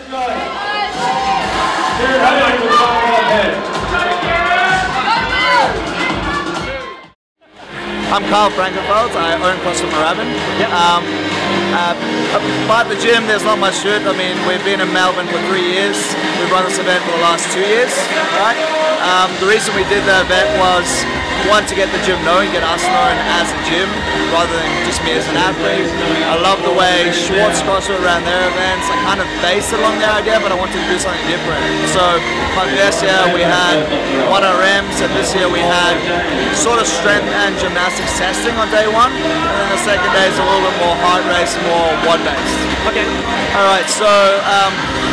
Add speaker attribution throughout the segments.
Speaker 1: I'm Carl Frankenfeld. I own CrossFit Moorabbin. Yep. But at the gym, there's not much to it. I mean, we've been in Melbourne for 3 years. We've run this event for the last 2 years, right? The reason we did the event was, one, to get the gym known, get us known as a gym, rather than just me as an athlete. I love the way Schwartz CrossFit ran their events. I kind of based it along their idea, but I wanted to do something different. So, like this year we had 1RMs, and this year we had sort of strength and gymnastics testing on day one, and then the second day is a little bit more heart race, more WOD based.
Speaker 2: Okay.
Speaker 1: Alright, so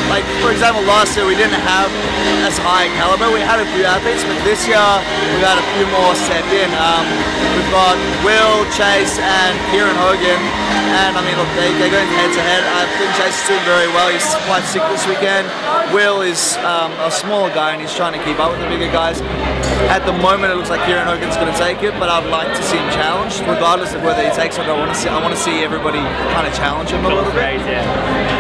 Speaker 1: like for example, last year we didn't have as high a caliber. We had a few athletes, but this year we've had a few more set in. We've got Will, Chase, and Kieran Hogan, and I mean, look, they're going head to head. I think Chase is doing very well. He's quite sick this weekend. Will is a smaller guy, and he's trying to keep up with the bigger guys. At the moment, it looks like Kieran Hogan's going to take it, but I'd like to see him challenged, regardless of whether he takes it. I want to see everybody kind of challenge him a little bit.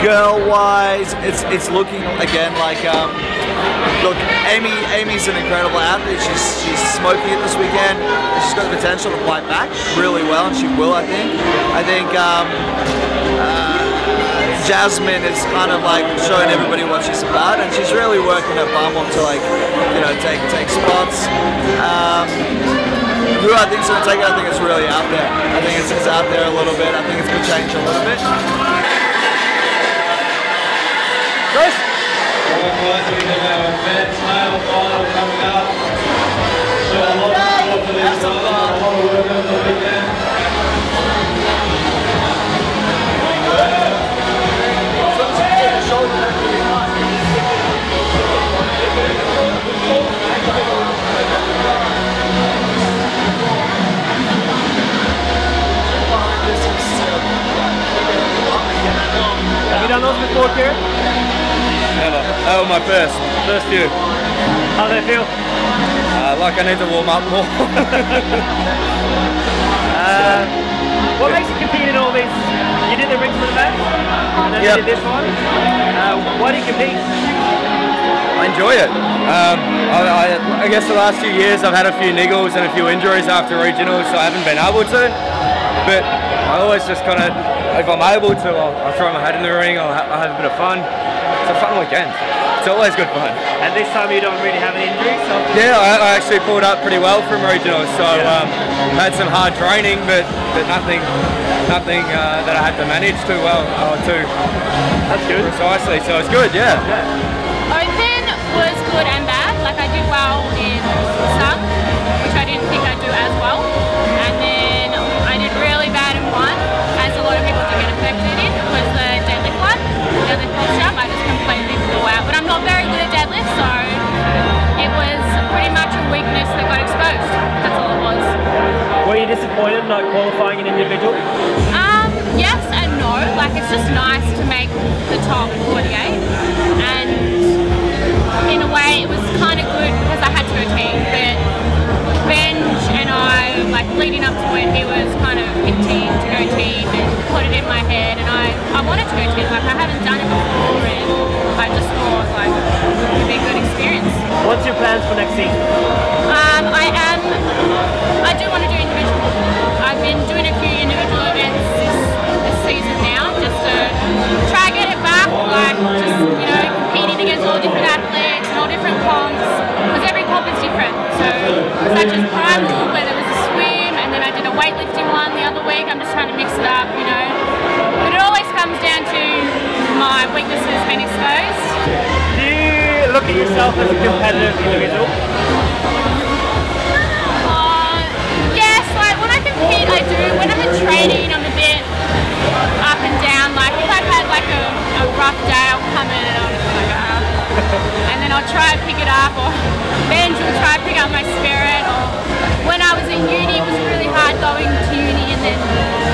Speaker 1: Girl-wise, it's looking again like look, Amy's an incredible athlete. She's smoking it this weekend. She's got the potential to fight back really well, and she will, I think. I think Jasmine is kind of like showing everybody what she's about, and she's really working her bum off to, like, you know, take spots. Who I think is going to take it, I think it's really out there. I think it's out there a little bit. I think it's going to change a little bit. Chris?
Speaker 3: We have our men's male final coming up. So a lot of support for these guys, a lot of work over the weekend.
Speaker 2: Have you done those before, Kieran?
Speaker 4: Never. That was my first few.
Speaker 2: How do they feel?
Speaker 4: Like I need to warm up more.
Speaker 2: What makes you compete in all these? You did the rings for the match, and then you did this one. Why do you compete?
Speaker 4: I enjoy it. I guess the last few years I've had a few niggles and a few injuries after regionals, so I haven't been able to. But I always just kind of, if I'm able to, I'll throw my head in the ring, I'll have a bit of fun. It's a fun weekend. It's always good fun. And this time you don't really have any injuries? So yeah, I actually pulled up pretty well from regionals, so had some hard training, but nothing that I had to manage too well.
Speaker 2: That's good.
Speaker 4: Precisely, so it's good, yeah.
Speaker 5: Open was good and bad. Like, I did well in some, which I didn't think I'd do as well. And then I did really bad in one, as a lot of people do get affected in, was the deadlift one. Deadlift pull jump, I just completely blew out. But I'm not very good at deadlift, so it was pretty much a weakness that got exposed. That's all it was.
Speaker 2: Were you disappointed not qualifying an individual?
Speaker 5: Yes and no. Like, it's just nice to make the top 48, and in a way it was kind of good because I had to go team. But Benj and I, like, leading up to it, he was kind of hinting to go team and put it in my head, and I wanted to go team. Like, I haven't done it before, and I just thought, like, it would be a good experience.
Speaker 2: What's your plans for next season?
Speaker 5: I do want to do individual. I've been doing a few individual events this season now, just to try to get it back, like, just, you know, competing against all different athletes and all different comps, because every comp is different. So, such as Primal, where there was a swim, and then I did a weightlifting one the other week. I'm just trying to mix it up, you know. But it always comes down to my weaknesses being exposed.
Speaker 2: Do you look at yourself as a competitive individual?
Speaker 5: Yes, like, when I compete, I do. When I'm in training, I'm a bit up and down. Like, if I've had like a rough day, I'll come in and I'll just be like, and then I'll try and pick it up, or Benj will try and pick up my spirit. Or when I was in uni, it was really hard going to uni and then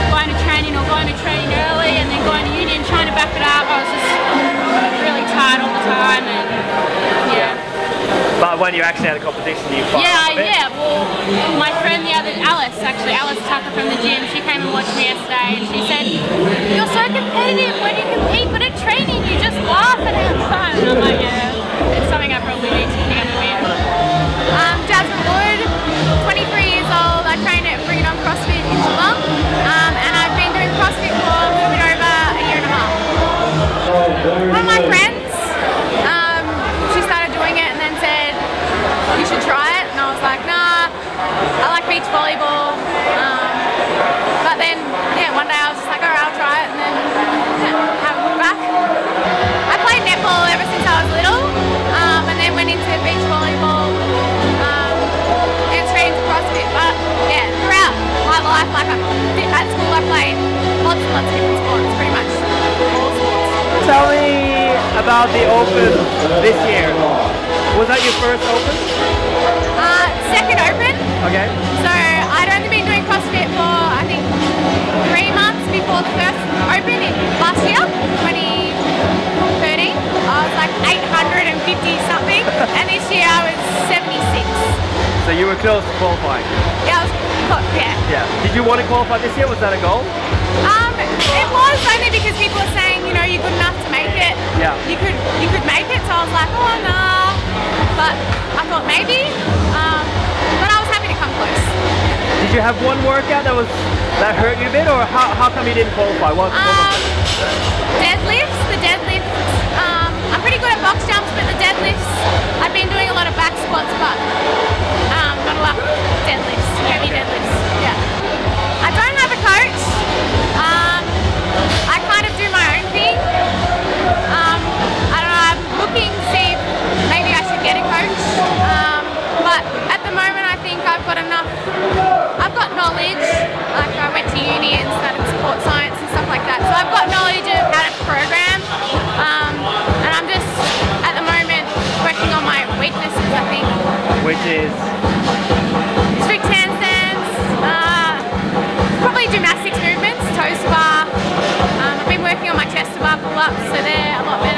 Speaker 5: going to training, or going to training early and then going to uni and trying to back it up. I was just really tired all the time, and yeah.
Speaker 2: But when you're actually at a competition, you fight.
Speaker 5: Yeah. Well, my friend Alice Tucker from the gym, she came and watched me yesterday, and she said, "You're so competitive when you compete, but at training you just laugh." And lots of different sports, pretty much all sports.
Speaker 2: Tell me about the Open this year. Was that your first Open?
Speaker 5: Second Open.
Speaker 2: Okay.
Speaker 5: So I'd only been doing CrossFit for I think 3 months before the first Open in last year, 2013. I was like 850 something, and this year I was 76.
Speaker 2: So you were close to qualifying.
Speaker 5: Yeah, I was close, yeah.
Speaker 2: Yeah. Did you want to qualify this year? Was that a goal?
Speaker 5: It was only because people were saying, you know, you're good enough to make it.
Speaker 2: Yeah.
Speaker 5: You could make it. So I was like, oh no. But I thought maybe. But I was happy to come close.
Speaker 2: Did you have one workout that hurt you a bit, or how come you didn't qualify?
Speaker 5: Deadlifts. The deadlift. I'm pretty good at box jumps, but the deadlifts. I've been doing a lot of back squats, but not a lot of deadlifts. Heavy deadlifts. Yeah. I don't have a coach. I kind of do my own thing. I don't know. I'm looking to see if maybe I should get a coach. But at the moment, I think I've got enough. I've got knowledge. Like I went to uni and studied sports science and stuff like that. So I've got knowledge of how to program. And I'm just at the moment working on my weaknesses, I think.
Speaker 2: Which is?
Speaker 5: Strict handstands. Probably gymnastics movements, toe to bar. I've been working on my chest to bar pull-ups, so they're a lot better.